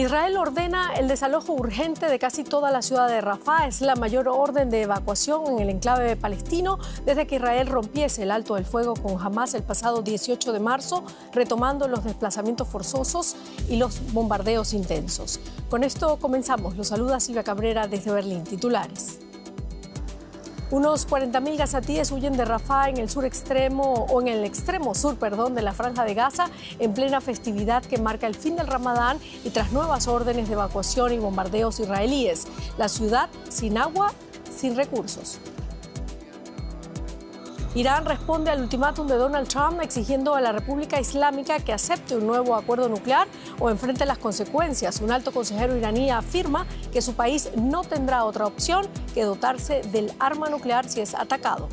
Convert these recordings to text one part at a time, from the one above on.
Israel ordena el desalojo urgente de casi toda la ciudad de Rafah. Es la mayor orden de evacuación en el enclave palestino desde que Israel rompiese el alto del fuego con Hamás el pasado 18 de marzo, retomando los desplazamientos forzosos y los bombardeos intensos. Con esto comenzamos. Los saluda Silvia Cabrera desde Berlín. Titulares. Unos 40.000 gazatíes huyen de Rafah en el extremo sur de la Franja de Gaza en plena festividad que marca el fin del Ramadán y tras nuevas órdenes de evacuación y bombardeos israelíes. La ciudad sin agua, sin recursos. Irán responde al ultimátum de Donald Trump exigiendo a la República Islámica que acepte un nuevo acuerdo nuclear o enfrente las consecuencias. Un alto consejero iraní afirma que su país no tendrá otra opción que dotarse del arma nuclear si es atacado.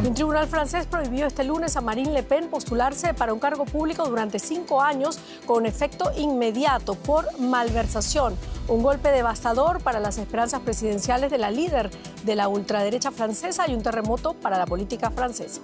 Un tribunal francés prohibió este lunes a Marine Le Pen postularse para un cargo público durante 5 años con efecto inmediato por malversación. Un golpe devastador para las esperanzas presidenciales de la líder de la ultraderecha francesa y un terremoto para la política francesa.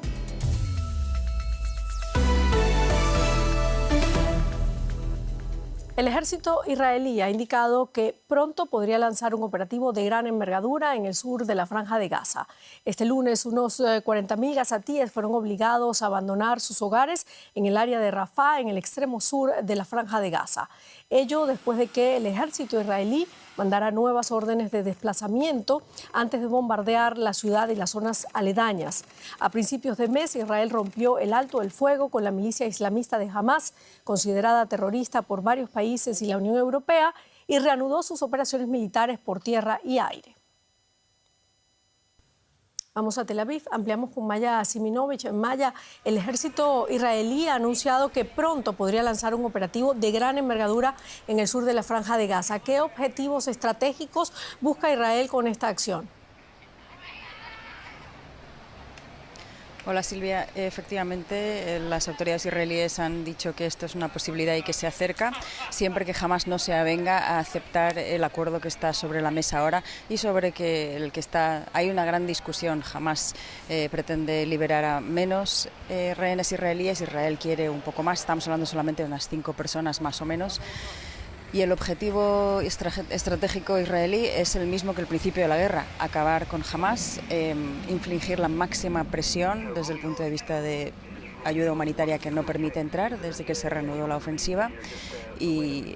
El ejército israelí ha indicado que pronto podría lanzar un operativo de gran envergadura en el sur de la Franja de Gaza. Este lunes, unos 40.000 gazatíes fueron obligados a abandonar sus hogares en el área de Rafah, en el extremo sur de la Franja de Gaza. Ello después de que el ejército israelí mandara nuevas órdenes de desplazamiento antes de bombardear la ciudad y las zonas aledañas. A principios de mes, Israel rompió el alto del fuego con la milicia islamista de Hamás, considerada terrorista por varios países y la Unión Europea, y reanudó sus operaciones militares por tierra y aire. Vamos a Tel Aviv, ampliamos con Maya Siminovich. Maya, el ejército israelí ha anunciado que pronto podría lanzar un operativo de gran envergadura en el sur de la Franja de Gaza. ¿Qué objetivos estratégicos busca Israel con esta acción? Hola Silvia, efectivamente las autoridades israelíes han dicho que esto es una posibilidad y que se acerca siempre que Hamás no se avenga a aceptar el acuerdo que está sobre la mesa ahora y sobre que hay una gran discusión. Hamás pretende liberar a menos rehenes israelíes, Israel quiere un poco más, estamos hablando solamente de unas 5 personas más o menos. Y el objetivo estratégico israelí es el mismo que el principio de la guerra: acabar con Hamás, infligir la máxima presión desde el punto de vista de ayuda humanitaria que no permite entrar desde que se reanudó la ofensiva y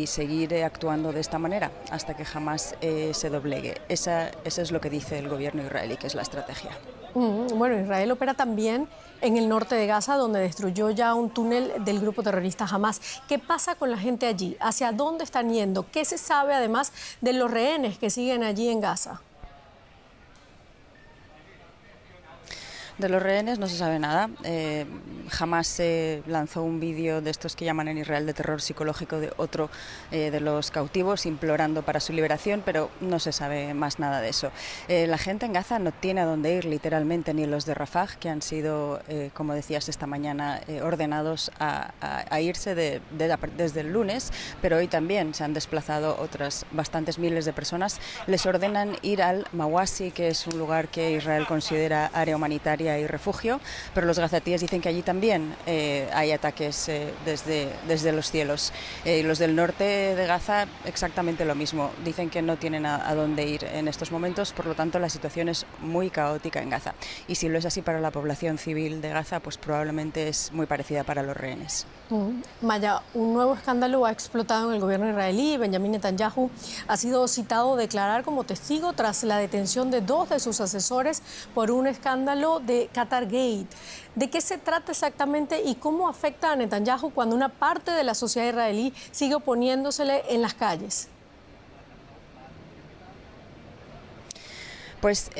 seguir actuando de esta manera hasta que Hamás se doblegue. Eso es lo que dice el gobierno israelí, que es la estrategia. Bueno, Israel opera también en el norte de Gaza, donde destruyó ya un túnel del grupo terrorista Hamás. ¿Qué pasa con la gente allí? ¿Hacia dónde están yendo? ¿Qué se sabe además de los rehenes que siguen allí en Gaza? De los rehenes no se sabe nada. Jamás se lanzó un vídeo de estos que llaman en Israel de terror psicológico de otro de los cautivos implorando para su liberación, pero no se sabe más nada de eso. La gente en Gaza no tiene a dónde ir literalmente, ni los de Rafah, que han sido, como decías esta mañana, ordenados a irse desde el lunes, pero hoy también se han desplazado otras bastantes miles de personas. Les ordenan ir al Mawasi, que es un lugar que Israel considera área humanitaria y refugio, pero los gazatíes dicen que allí también hay ataques desde los cielos. Los del norte de Gaza exactamente lo mismo, dicen que no tienen a dónde ir en estos momentos, por lo tanto la situación es muy caótica en Gaza, y si lo es así para la población civil de Gaza, pues probablemente es muy parecida para los rehenes. Maya, un nuevo escándalo ha explotado en el gobierno israelí. Benjamin Netanyahu ha sido citado a declarar como testigo tras la detención de 2 de sus asesores por un escándalo de Qatar Gate. ¿De qué se trata exactamente y cómo afecta a Netanyahu cuando una parte de la sociedad israelí sigue oponiéndosele en las calles? Pues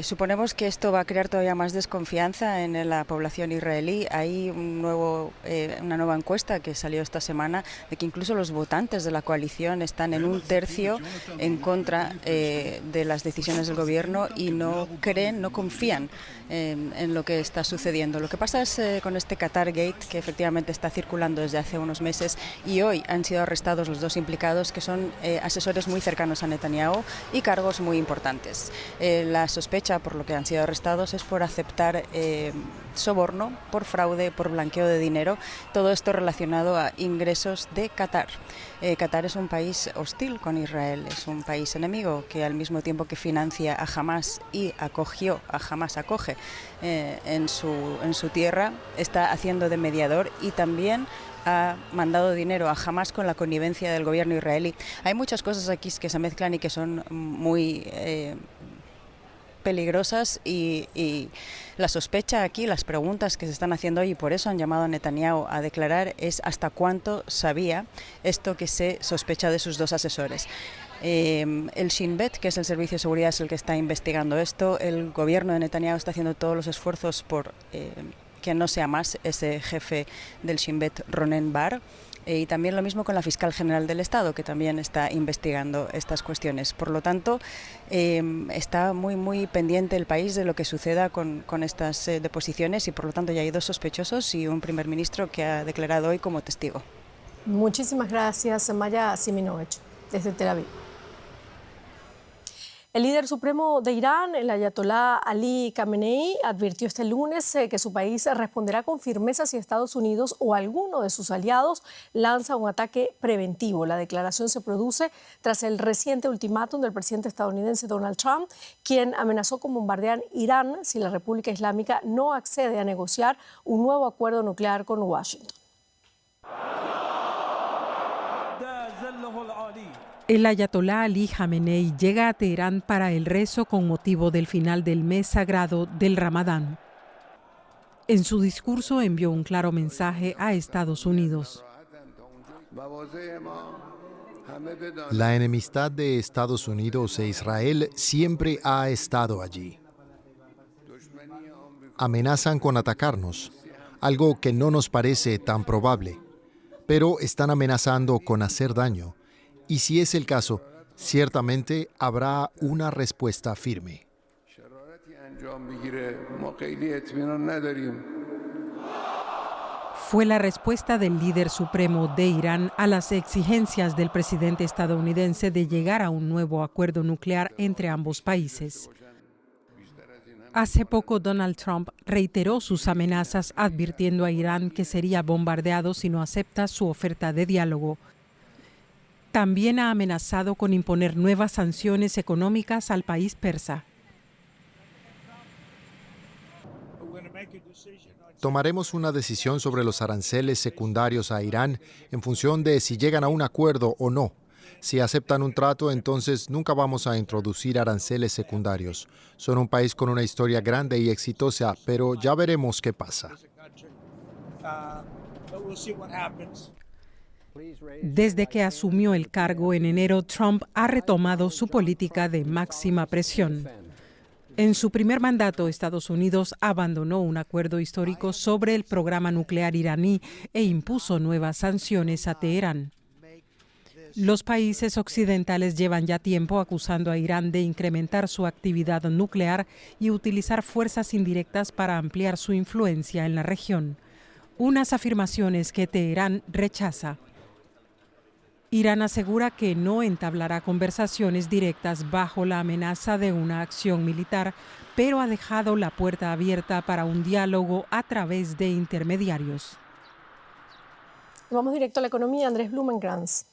suponemos que esto va a crear todavía más desconfianza en la población israelí. Hay una nueva encuesta que salió esta semana de que incluso los votantes de la coalición están en 1/3 en contra de las decisiones del gobierno y no confían en lo que está sucediendo. Lo que pasa es con este Qatar Gate, que efectivamente está circulando desde hace unos meses, y hoy han sido arrestados los 2 implicados, que son asesores muy cercanos a Netanyahu y cargos muy importantes. La sospecha por lo que han sido arrestados es por aceptar soborno, por fraude, por blanqueo de dinero, todo esto relacionado a ingresos de Qatar. Qatar es un país hostil con Israel, es un país enemigo que al mismo tiempo que financia a Hamás y acoge en su tierra, está haciendo de mediador y también ha mandado dinero a Hamás con la connivencia del gobierno israelí. Hay muchas cosas aquí que se mezclan y que son muy peligrosas y la sospecha aquí, las preguntas que se están haciendo hoy y por eso han llamado a Netanyahu a declarar es hasta cuánto sabía esto que se sospecha de sus dos asesores. El Shin Bet, que es el Servicio de Seguridad, es el que está investigando esto. El gobierno de Netanyahu está haciendo todos los esfuerzos por que no sea más ese jefe del Shin Bet, Ronen Bar. Y también lo mismo con la fiscal general del Estado, que también está investigando estas cuestiones. Por lo tanto, está muy pendiente el país de lo que suceda con estas deposiciones y por lo tanto ya hay dos sospechosos y un primer ministro que ha declarado hoy como testigo. Muchísimas gracias, Maya Siminovich, desde Tel Aviv. El líder supremo de Irán, el ayatolá Ali Khamenei, advirtió este lunes que su país responderá con firmeza si Estados Unidos o alguno de sus aliados lanza un ataque preventivo. La declaración se produce tras el reciente ultimátum del presidente estadounidense Donald Trump, quien amenazó con bombardear Irán si la República Islámica no accede a negociar un nuevo acuerdo nuclear con Washington. El ayatolá Ali Khamenei llega a Teherán para el rezo con motivo del final del mes sagrado del Ramadán. En su discurso envió un claro mensaje a Estados Unidos. La enemistad de Estados Unidos e Israel siempre ha estado allí. Amenazan con atacarnos, algo que no nos parece tan probable, pero están amenazando con hacer daño. Y si es el caso, ciertamente habrá una respuesta firme. Fue la respuesta del líder supremo de Irán a las exigencias del presidente estadounidense de llegar a un nuevo acuerdo nuclear entre ambos países. Hace poco, Donald Trump reiteró sus amenazas advirtiendo a Irán que sería bombardeado si no acepta su oferta de diálogo. También ha amenazado con imponer nuevas sanciones económicas al país persa. Tomaremos una decisión sobre los aranceles secundarios a Irán en función de si llegan a un acuerdo o no. Si aceptan un trato, entonces nunca vamos a introducir aranceles secundarios. Son un país con una historia grande y exitosa, pero ya veremos qué pasa. Desde que asumió el cargo en enero, Trump ha retomado su política de máxima presión. En su primer mandato, Estados Unidos abandonó un acuerdo histórico sobre el programa nuclear iraní e impuso nuevas sanciones a Teherán. Los países occidentales llevan ya tiempo acusando a Irán de incrementar su actividad nuclear y utilizar fuerzas indirectas para ampliar su influencia en la región. Unas afirmaciones que Teherán rechaza. Irán asegura que no entablará conversaciones directas bajo la amenaza de una acción militar, pero ha dejado la puerta abierta para un diálogo a través de intermediarios. Vamos directo a la economía. Andrés Blumenkrantz.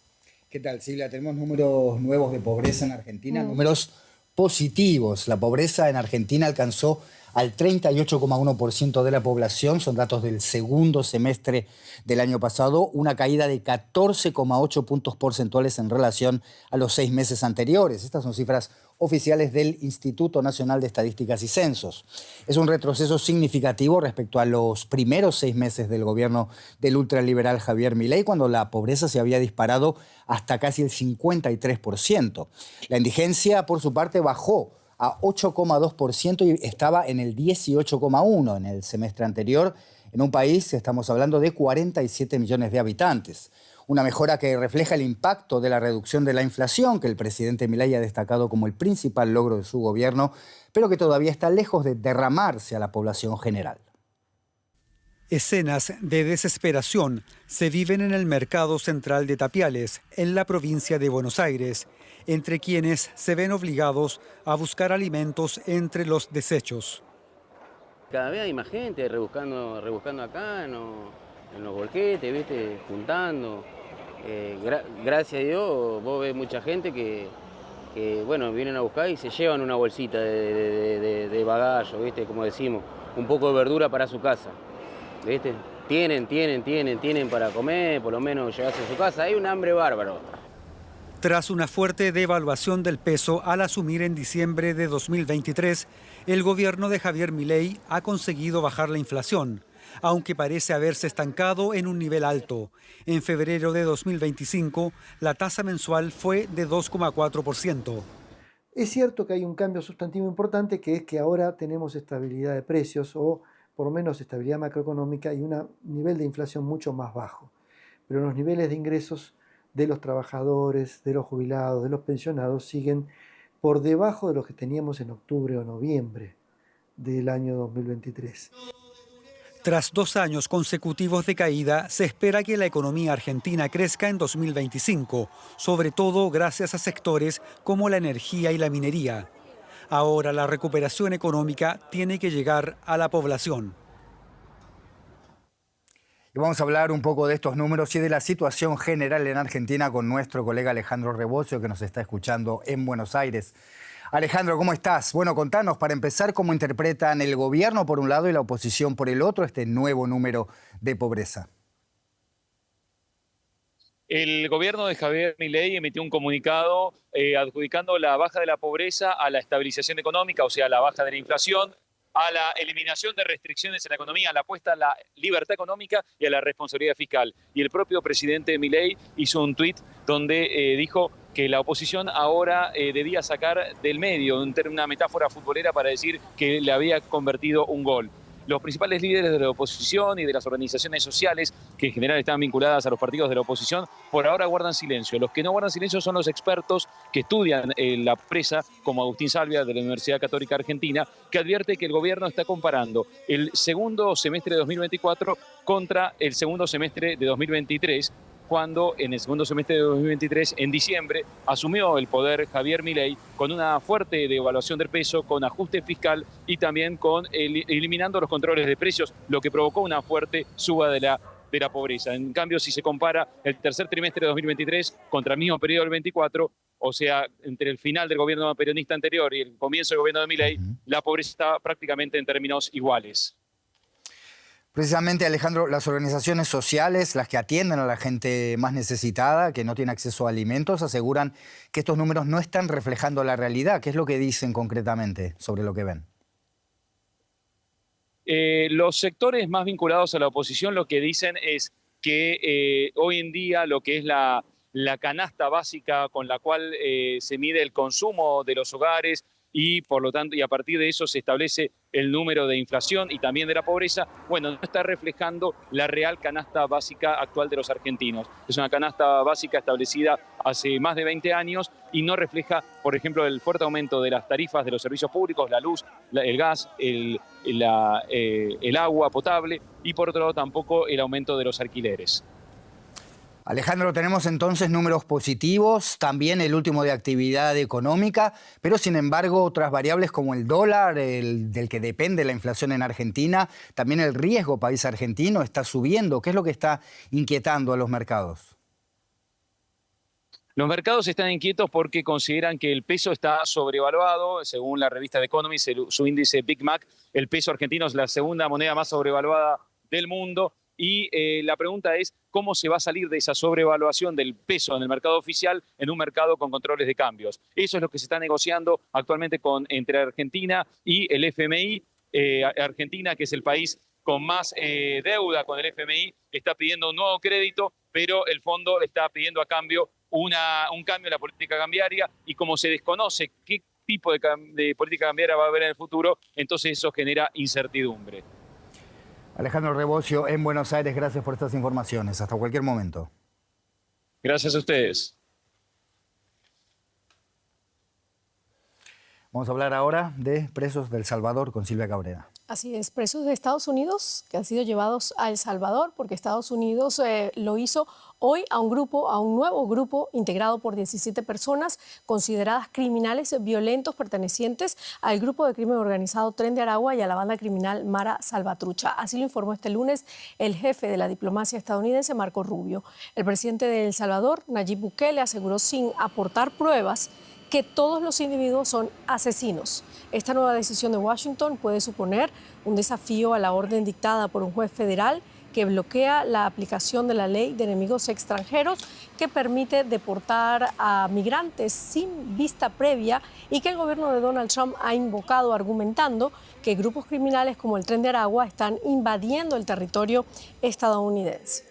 ¿Qué tal, Silvia? Tenemos números nuevos de pobreza en Argentina, números positivos. La pobreza en Argentina alcanzó al 38,1% de la población, son datos del segundo semestre del año pasado, una caída de 14,8 puntos porcentuales en relación a los 6 meses anteriores. Estas son cifras oficiales del Instituto Nacional de Estadísticas y Censos. Es un retroceso significativo respecto a los primeros 6 meses del gobierno del ultraliberal Javier Milei, cuando la pobreza se había disparado hasta casi el 53%. La indigencia, por su parte, bajó a 8,2% y estaba en el 18,1% en el semestre anterior, en un país, estamos hablando de 47 millones de habitantes. Una mejora que refleja el impacto de la reducción de la inflación, que el presidente Milei ha destacado como el principal logro de su gobierno, pero que todavía está lejos de derramarse a la población general. Escenas de desesperación se viven en el mercado central de Tapiales, en la provincia de Buenos Aires, entre quienes se ven obligados a buscar alimentos entre los desechos. Cada vez hay más gente rebuscando acá en los volquetes, ¿viste? Juntando. Gracias a Dios vos ves mucha gente que bueno, vienen a buscar y se llevan una bolsita de bagazo, ¿viste? Como decimos, un poco de verdura para su casa, ¿viste? Tienen para comer, por lo menos llevarse a su casa. Hay un hambre bárbaro. Tras una fuerte devaluación del peso al asumir en diciembre de 2023, el gobierno de Javier Milei ha conseguido bajar la inflación, aunque parece haberse estancado en un nivel alto. En febrero de 2025, la tasa mensual fue de 2,4%. Es cierto que hay un cambio sustantivo importante, que es que ahora tenemos estabilidad de precios, o por lo menos estabilidad macroeconómica, y un nivel de inflación mucho más bajo. Pero los niveles de ingresos de los trabajadores, de los jubilados, de los pensionados, siguen por debajo de los que teníamos en octubre o noviembre del año 2023. Tras 2 años consecutivos de caída, se espera que la economía argentina crezca en 2025, sobre todo gracias a sectores como la energía y la minería. Ahora la recuperación económica tiene que llegar a la población. Y vamos a hablar un poco de estos números y de la situación general en Argentina con nuestro colega Alejandro Rebozio, que nos está escuchando en Buenos Aires. Alejandro, ¿cómo estás? Bueno, contanos, para empezar, cómo interpretan el gobierno por un lado y la oposición por el otro este nuevo número de pobreza. El gobierno de Javier Milei emitió un comunicado adjudicando la baja de la pobreza a la estabilización económica, o sea, a la baja de la inflación, a la eliminación de restricciones en la economía, a la apuesta a la libertad económica y a la responsabilidad fiscal. Y el propio presidente Milei hizo un tuit donde dijo que la oposición ahora debía sacar del medio, una metáfora futbolera para decir que le había convertido un gol. Los principales líderes de la oposición y de las organizaciones sociales, que en general están vinculadas a los partidos de la oposición, por ahora guardan silencio. Los que no guardan silencio son los expertos que estudian la pobreza, como Agustín Salvia, de la Universidad Católica Argentina, que advierte que el gobierno está comparando el segundo semestre de 2024 contra el segundo semestre de 2023, cuando en el segundo semestre de 2023, en diciembre, asumió el poder Javier Milei con una fuerte devaluación del peso, con ajuste fiscal y también con eliminando los controles de precios, lo que provocó una fuerte suba de la pobreza. En cambio, si se compara el tercer trimestre de 2023 contra el mismo periodo del 24, o sea, entre el final del gobierno peronista anterior y el comienzo del gobierno de Milei, la pobreza está prácticamente en términos iguales. Precisamente, Alejandro, las organizaciones sociales, las que atienden a la gente más necesitada, que no tiene acceso a alimentos, aseguran que estos números no están reflejando la realidad. ¿Qué es lo que dicen concretamente sobre lo que ven? Los sectores más vinculados a la oposición lo que dicen es que hoy en día lo que es la canasta básica con la cual se mide el consumo de los hogares y por lo tanto, y a partir de eso se establece el número de inflación y también de la pobreza, bueno, no está reflejando la real canasta básica actual de los argentinos. Es una canasta básica establecida hace más de 20 años y no refleja, por ejemplo, el fuerte aumento de las tarifas de los servicios públicos, la luz, el gas, el agua potable y por otro lado tampoco el aumento de los alquileres. Alejandro, tenemos entonces números positivos, también el último de actividad económica, pero sin embargo otras variables como el dólar, del que depende la inflación en Argentina, también el riesgo país argentino está subiendo. ¿Qué es lo que está inquietando a los mercados? Los mercados están inquietos porque consideran que el peso está sobrevaluado. Según la revista The Economist, su índice Big Mac, el peso argentino es la segunda moneda más sobrevaluada del mundo. Y la pregunta es cómo se va a salir de esa sobrevaluación del peso en el mercado oficial en un mercado con controles de cambios. Eso es lo que se está negociando actualmente entre Argentina y el FMI. Argentina, que es el país con más deuda con el FMI, está pidiendo un nuevo crédito, pero el fondo está pidiendo a cambio un cambio en la política cambiaria, y como se desconoce qué tipo de política cambiaria va a haber en el futuro, entonces eso genera incertidumbre. Alejandro Rebozio, en Buenos Aires, gracias por estas informaciones. Hasta cualquier momento. Gracias a ustedes. Vamos a hablar ahora de presos de El Salvador con Silvia Cabrera. Así es, presos de Estados Unidos que han sido llevados a El Salvador porque Estados Unidos lo hizo hoy a un nuevo grupo integrado por 17 personas consideradas criminales violentos pertenecientes al grupo de crimen organizado Tren de Aragua y a la banda criminal Mara Salvatrucha. Así lo informó este lunes el jefe de la diplomacia estadounidense, Marco Rubio. El presidente de El Salvador, Nayib Bukele, aseguró sin aportar pruebas que todos los individuos son asesinos. Esta nueva decisión de Washington puede suponer un desafío a la orden dictada por un juez federal que bloquea la aplicación de la ley de enemigos extranjeros que permite deportar a migrantes sin vista previa y que el gobierno de Donald Trump ha invocado argumentando que grupos criminales como el Tren de Aragua están invadiendo el territorio estadounidense.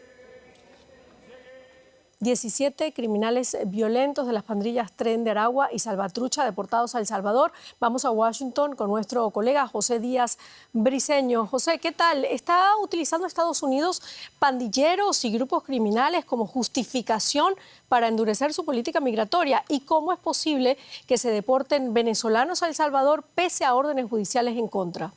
17 criminales violentos de las pandillas Tren de Aragua y Salvatrucha deportados a El Salvador. Vamos a Washington con nuestro colega José Díaz Briceño. José, ¿qué tal? ¿Está utilizando Estados Unidos pandilleros y grupos criminales como justificación para endurecer su política migratoria? ¿Y cómo es posible que se deporten venezolanos a El Salvador pese a órdenes judiciales en contra?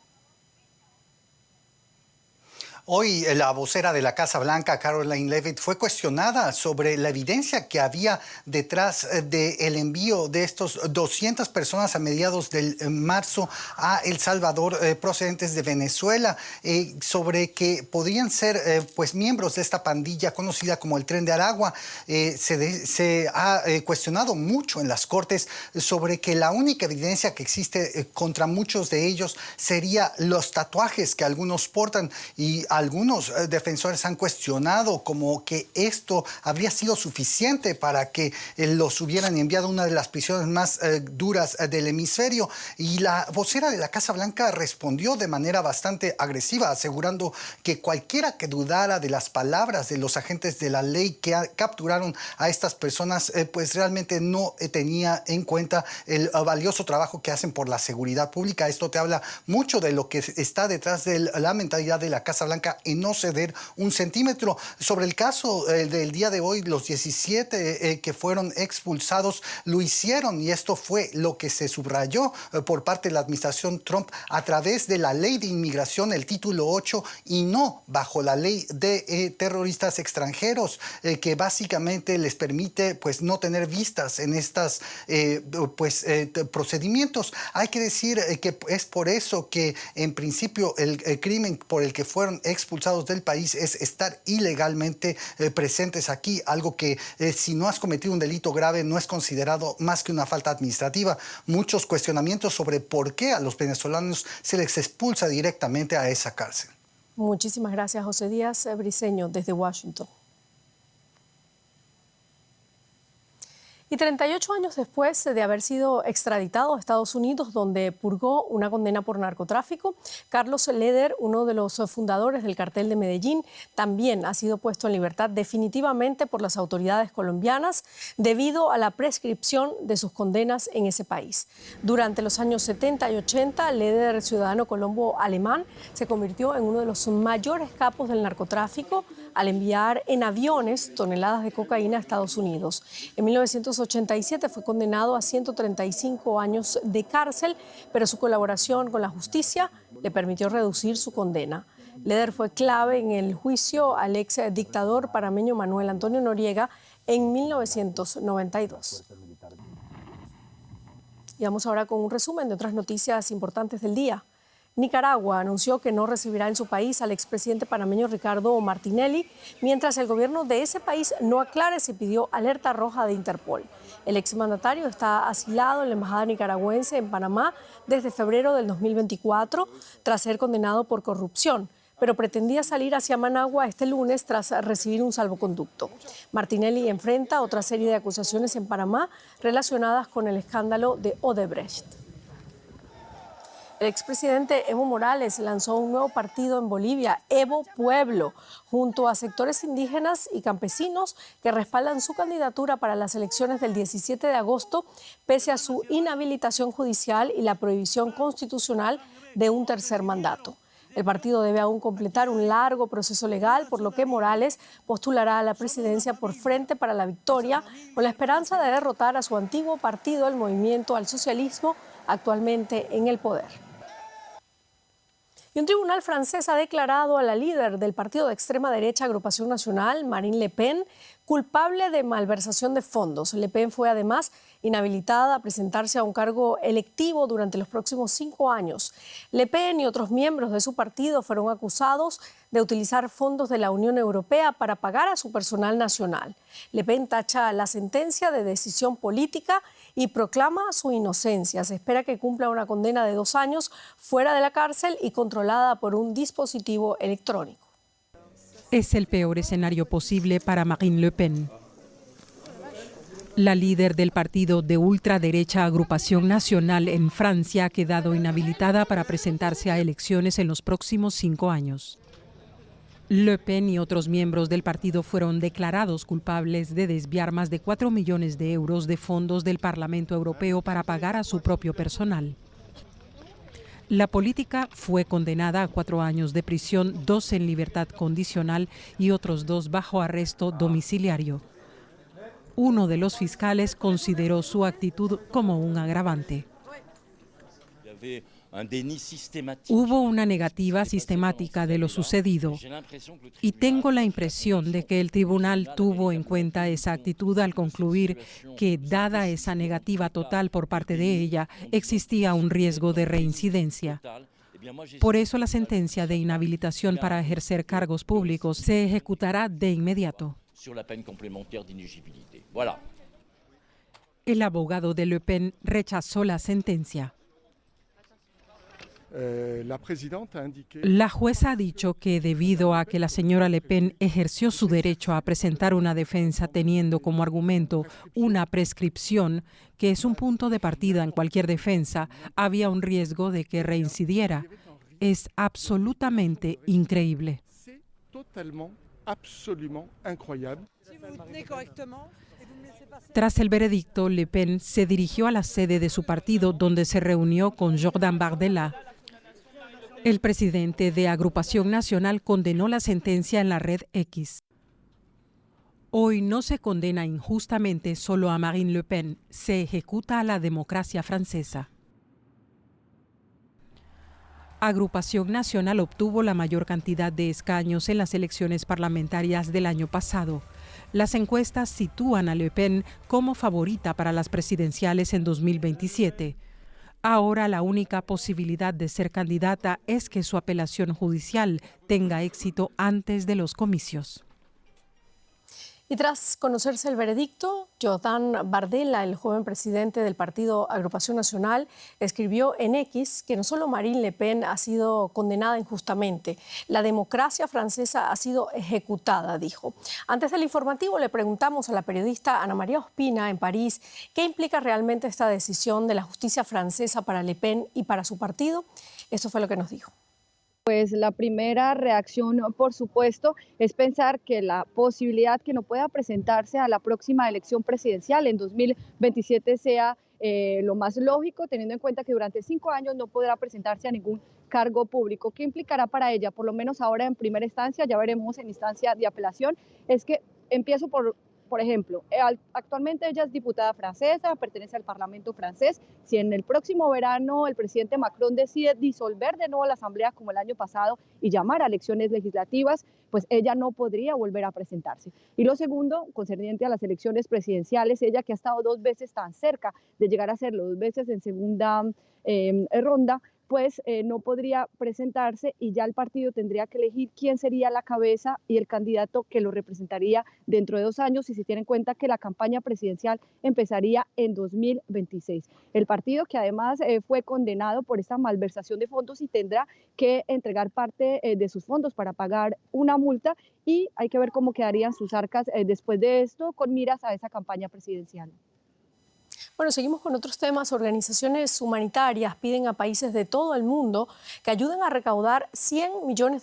Hoy la vocera de la Casa Blanca, Karoline Leavitt, fue cuestionada sobre la evidencia que había detrás del envío de estos 200 personas a mediados de marzo a El Salvador procedentes de Venezuela, sobre que podrían ser pues miembros de esta pandilla conocida como el Tren de Aragua. Se ha cuestionado mucho en las cortes sobre que la única evidencia que existe contra muchos de ellos sería los tatuajes que algunos portan, y algunos defensores han cuestionado como que esto habría sido suficiente para que los hubieran enviado a una de las prisiones más duras del hemisferio. Y la vocera de la Casa Blanca respondió de manera bastante agresiva, asegurando que cualquiera que dudara de las palabras de los agentes de la ley que capturaron a estas personas, pues realmente no tenía en cuenta el valioso trabajo que hacen por la seguridad pública. Esto te habla mucho de lo que está detrás de la mentalidad de la Casa Blanca en no ceder un centímetro. Sobre el caso del día de hoy, los 17 que fueron expulsados lo hicieron, y esto fue lo que se subrayó por parte de la administración Trump a través de la ley de inmigración, el título 8, y no bajo la ley de terroristas extranjeros, que básicamente les permite pues no tener vistas en estas procedimientos. Hay que decir que es por eso que en principio el crimen por el que fueron expulsados del país es estar ilegalmente presentes aquí, algo que si no has cometido un delito grave no es considerado más que una falta administrativa. Muchos cuestionamientos sobre por qué a los venezolanos se les expulsa directamente a esa cárcel. Muchísimas gracias, José Díaz Briceño, desde Washington. Y 38 años después de haber sido extraditado a Estados Unidos, donde purgó una condena por narcotráfico, Carlos Leder, uno de los fundadores del cartel de Medellín, también ha sido puesto en libertad definitivamente por las autoridades colombianas debido a la prescripción de sus condenas en ese país. Durante los años 70 y 80, Leder, ciudadano colombo-alemán, se convirtió en uno de los mayores capos del narcotráfico al enviar en aviones toneladas de cocaína a Estados Unidos. En 1987 fue condenado a 135 años de cárcel, pero su colaboración con la justicia le permitió reducir su condena. Leder fue clave en el juicio al ex dictador panameño Manuel Antonio Noriega en 1992. Y vamos ahora con un resumen de otras noticias importantes del día. Nicaragua anunció que no recibirá en su país al expresidente panameño Ricardo Martinelli, mientras el gobierno de ese país no aclare si pidió alerta roja de Interpol. El exmandatario está asilado en la embajada nicaragüense en Panamá desde febrero del 2024 tras ser condenado por corrupción, pero pretendía salir hacia Managua este lunes tras recibir un salvoconducto. Martinelli enfrenta otra serie de acusaciones en Panamá relacionadas con el escándalo de Odebrecht. El expresidente Evo Morales lanzó un nuevo partido en Bolivia, Evo Pueblo, junto a sectores indígenas y campesinos que respaldan su candidatura para las elecciones del 17 de agosto, pese a su inhabilitación judicial y la prohibición constitucional de un tercer mandato. El partido debe aún completar un largo proceso legal, por lo que Morales postulará a la presidencia por Frente para la Victoria, con la esperanza de derrotar a su antiguo partido, el Movimiento al Socialismo, actualmente en el poder. Y un tribunal francés ha declarado a la líder del partido de extrema derecha Agrupación Nacional, Marine Le Pen, culpable de malversación de fondos. Le Pen fue además inhabilitada a presentarse a un cargo electivo durante los próximos 5 años. Le Pen y otros miembros de su partido fueron acusados de utilizar fondos de la Unión Europea para pagar a su personal nacional. Le Pen tacha la sentencia de decisión política y proclama su inocencia. Se espera que cumpla una condena de 2 años fuera de la cárcel y controlada por un dispositivo electrónico. Es el peor escenario posible para Marine Le Pen. La líder del partido de ultraderecha Agrupación Nacional en Francia ha quedado inhabilitada para presentarse a elecciones en los próximos 5 años. Le Pen y otros miembros del partido fueron declarados culpables de desviar más de 4 millones de euros de fondos del Parlamento Europeo para pagar a su propio personal. La política fue condenada a 4 años de prisión, 2 en libertad condicional y otros 2 bajo arresto domiciliario. Uno de los fiscales consideró su actitud como un agravante. Hubo una negativa sistemática de lo sucedido y tengo la impresión de que el tribunal tuvo en cuenta esa actitud al concluir que, dada esa negativa total por parte de ella, existía un riesgo de reincidencia. Por eso la sentencia de inhabilitación para ejercer cargos públicos se ejecutará de inmediato. El abogado de Le Pen rechazó la sentencia. La jueza ha dicho que debido a que la señora Le Pen ejerció su derecho a presentar una defensa teniendo como argumento una prescripción, que es un punto de partida en cualquier defensa, había un riesgo de que reincidiera. Es absolutamente increíble. Tras el veredicto, Le Pen se dirigió a la sede de su partido, donde se reunió con Jordan Bardella. El presidente de Agrupación Nacional condenó la sentencia en la red X. Hoy no se condena injustamente solo a Marine Le Pen, se ejecuta a la democracia francesa. Agrupación Nacional obtuvo la mayor cantidad de escaños en las elecciones parlamentarias del año pasado. Las encuestas sitúan a Le Pen como favorita para las presidenciales en 2027. Ahora la única posibilidad de ser candidata es que su apelación judicial tenga éxito antes de los comicios. Y tras conocerse el veredicto, Jordan Bardella, el joven presidente del partido Agrupación Nacional, escribió en X que no solo Marine Le Pen ha sido condenada injustamente, la democracia francesa ha sido ejecutada, dijo. Antes del informativo le preguntamos a la periodista Ana María Ospina en París qué implica realmente esta decisión de la justicia francesa para Le Pen y para su partido. Esto fue lo que nos dijo. Pues la primera reacción, por supuesto, es pensar que la posibilidad que no pueda presentarse a la próxima elección presidencial en 2027 sea lo más lógico, teniendo en cuenta que durante 5 años no podrá presentarse a ningún cargo público. ¿Qué implicará para ella? Por lo menos ahora en primera instancia, ya veremos en instancia de apelación, es que empiezo por ejemplo, actualmente ella es diputada francesa, pertenece al Parlamento francés. Si en el próximo verano el presidente Macron decide disolver de nuevo la Asamblea como el año pasado y llamar a elecciones legislativas, pues ella no podría volver a presentarse. Y lo segundo, concerniente a las elecciones presidenciales, ella que ha estado 2 veces tan cerca de llegar a hacerlo, 2 veces en segunda ronda, pues no podría presentarse y ya el partido tendría que elegir quién sería la cabeza y el candidato que lo representaría dentro de 2 años, y si tienen en cuenta que la campaña presidencial empezaría en 2026. El partido que además fue condenado por esta malversación de fondos y tendrá que entregar parte de sus fondos para pagar una multa, y hay que ver cómo quedarían sus arcas después de esto con miras a esa campaña presidencial. Bueno, seguimos con otros temas. Organizaciones humanitarias piden a países de todo el mundo que ayuden a recaudar $100 millones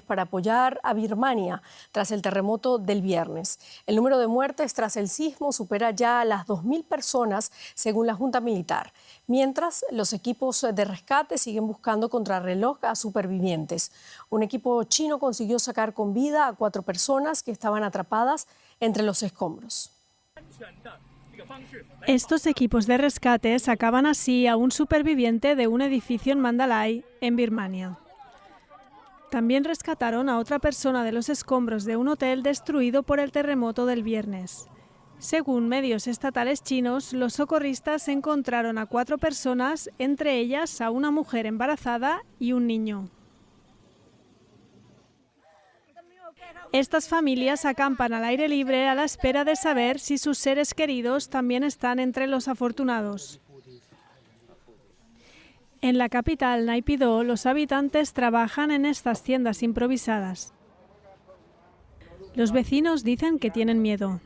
para apoyar a Birmania tras el terremoto del viernes. El número de muertes tras el sismo supera ya las 2.000 personas, según la Junta Militar. Mientras, los equipos de rescate siguen buscando contrarreloj a supervivientes. Un equipo chino consiguió sacar con vida a 4 personas que estaban atrapadas entre los escombros. Estos equipos de rescate sacaban así a un superviviente de un edificio en Mandalay, en Birmania. También rescataron a otra persona de los escombros de un hotel destruido por el terremoto del viernes. Según medios estatales chinos, los socorristas encontraron a 4 personas, entre ellas a una mujer embarazada y un niño. Estas familias acampan al aire libre a la espera de saber si sus seres queridos también están entre los afortunados. En la capital, Naypyidaw, los habitantes trabajan en estas tiendas improvisadas. Los vecinos dicen que tienen miedo.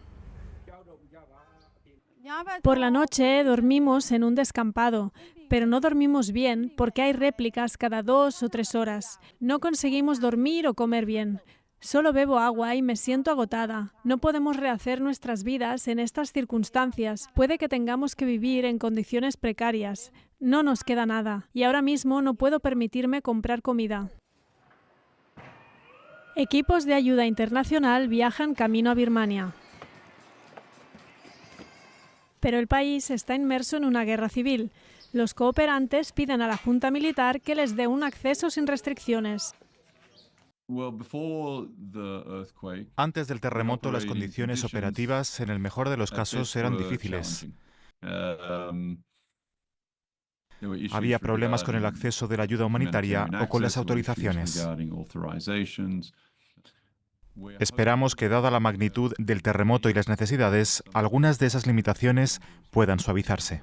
Por la noche dormimos en un descampado, pero no dormimos bien porque hay réplicas cada 2 o 3 horas. No conseguimos dormir o comer bien. Solo bebo agua y me siento agotada. No podemos rehacer nuestras vidas en estas circunstancias. Puede que tengamos que vivir en condiciones precarias. No nos queda nada y ahora mismo no puedo permitirme comprar comida. Equipos de ayuda internacional viajan camino a Birmania. Pero el país está inmerso en una guerra civil. Los cooperantes piden a la junta militar que les dé un acceso sin restricciones. Antes del terremoto, las condiciones operativas, en el mejor de los casos, eran difíciles. Había problemas con el acceso de la ayuda humanitaria o con las autorizaciones. Esperamos que, dada la magnitud del terremoto y las necesidades, algunas de esas limitaciones puedan suavizarse.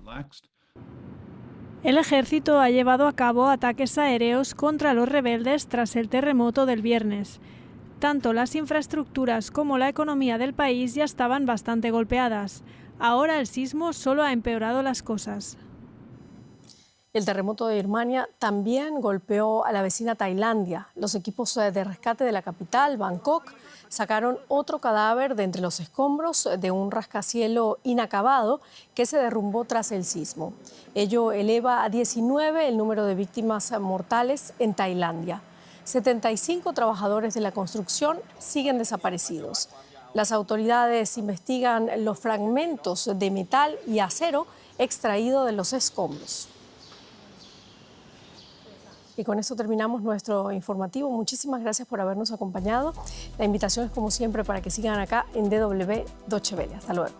El ejército ha llevado a cabo ataques aéreos contra los rebeldes tras el terremoto del viernes. Tanto las infraestructuras como la economía del país ya estaban bastante golpeadas. Ahora el sismo solo ha empeorado las cosas. El terremoto de Birmania también golpeó a la vecina Tailandia. Los equipos de rescate de la capital, Bangkok, sacaron otro cadáver de entre los escombros de un rascacielos inacabado que se derrumbó tras el sismo. Ello eleva a 19 el número de víctimas mortales en Tailandia. 75 trabajadores de la construcción siguen desaparecidos. Las autoridades investigan los fragmentos de metal y acero extraídos de los escombros. Y con eso terminamos nuestro informativo. Muchísimas gracias por habernos acompañado. La invitación es como siempre para que sigan acá en DW Deutsche Welle. Hasta luego.